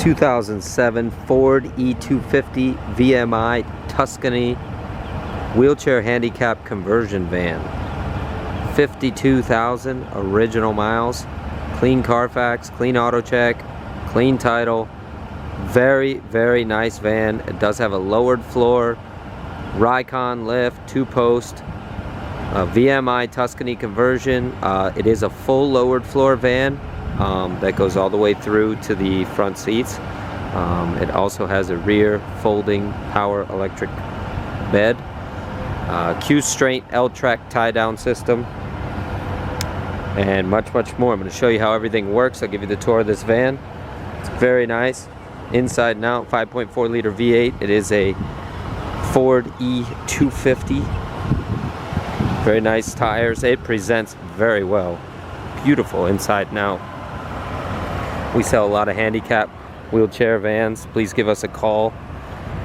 2007 Ford E250 VMI Tuscany wheelchair handicap conversion van. 52,000 original miles, clean Carfax, clean auto check, clean title. Very, very nice van. It does have a lowered floor, Ricon lift, 2-post, VMI Tuscany conversion. It is a full lowered floor van that goes all the way through to the front seats. It also has a rear folding power electric bed, Q-straight L-track tie-down system, and much more. I'm going to show you how everything works. I'll give you the tour of this van. It's very nice inside and out. 5.4 liter V8. It is a Ford E250. Very nice tires. It presents very well. Beautiful inside and out. We sell a lot of handicap wheelchair vans. Please give us a call,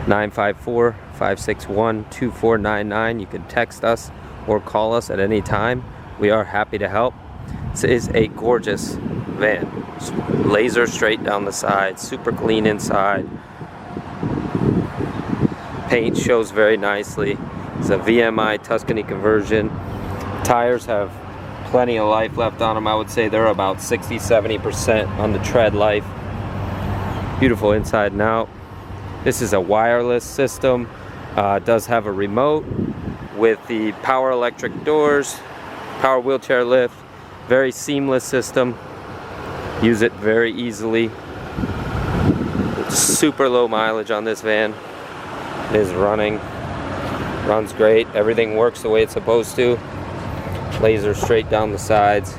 954-561-2499. You can text us or call us at any time. We are happy to help. This is a gorgeous van. Laser straight down the side, super clean inside. Paint shows very nicely. It's a VMI Tuscany conversion. Tires have plenty of life left on them. I would say they're about 60-70% on the tread life. Beautiful inside and out. This is a wireless system. It does have a remote with the power electric doors, power wheelchair lift. Very seamless system. Use it very easily. Super low mileage on this van. It is runs great. Everything works the way it's supposed to. Laser straight down the sides.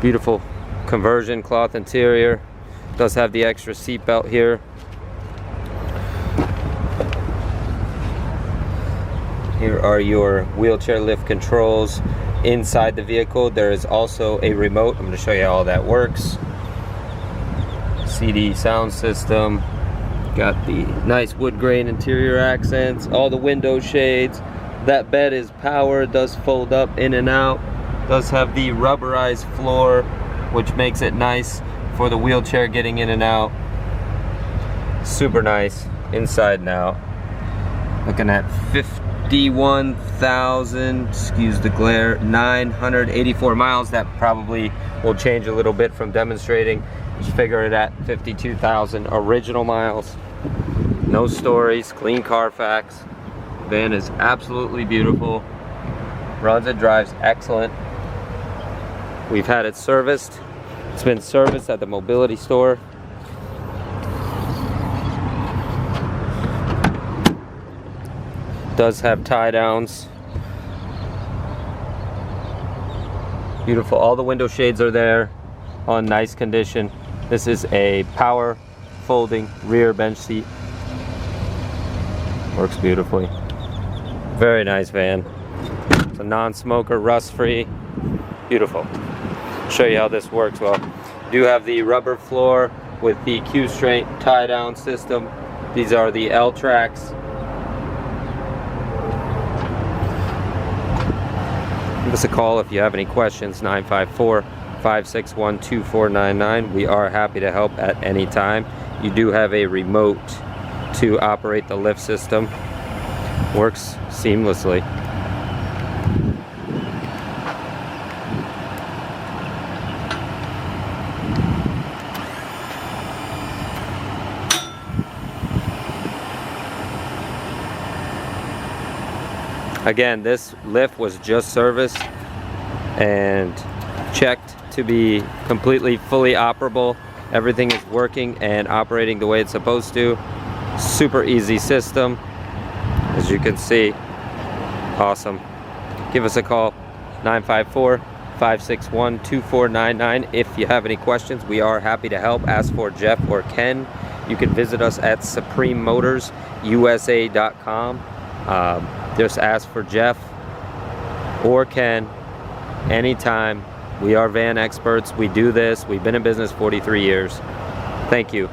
Beautiful conversion cloth interior. Does have the extra seat belt here. Here are your wheelchair lift controls. Inside the vehicle there is also a remote. I'm going to show you how all that works. CD sound system. Got the nice wood grain interior accents. All the window shades. That bed is power. It does fold up in and out. Does have the rubberized floor, which makes it nice for the wheelchair getting in and out. Super nice inside and out. Looking at 51,000, excuse the glare, 984 miles. That probably will change a little bit from demonstrating. Just figure it at 52,000 original miles. No stories, clean Carfax. Van is absolutely beautiful. Runs and drives excellent. We've had it serviced. It's been serviced at the mobility store. Does have tie downs. Beautiful. All the window shades are there, on nice condition. This is a power folding rear bench seat. Works beautifully. Very nice van. It's a non-smoker, rust-free. Beautiful. Show you how this works. Well, do have the rubber floor with the Q-straight tie-down system. These are the L-tracks. Give us a call if you have any questions, 954-561-2499. We are happy to help at any time. You do have a remote to operate the lift system. Works seamlessly. Again, this lift was just serviced and checked to be completely fully operable. Everything is working and operating the way it's supposed to. Super easy system, as you can see. Awesome. Give us a call, 954-561-2499. If you have any questions, we are happy to help. Ask for Jeff or Ken. You can visit us at suprememotorsusa.com. Just ask for Jeff or Ken anytime. We are van experts. We do this. We've been in business 43 years. Thank you.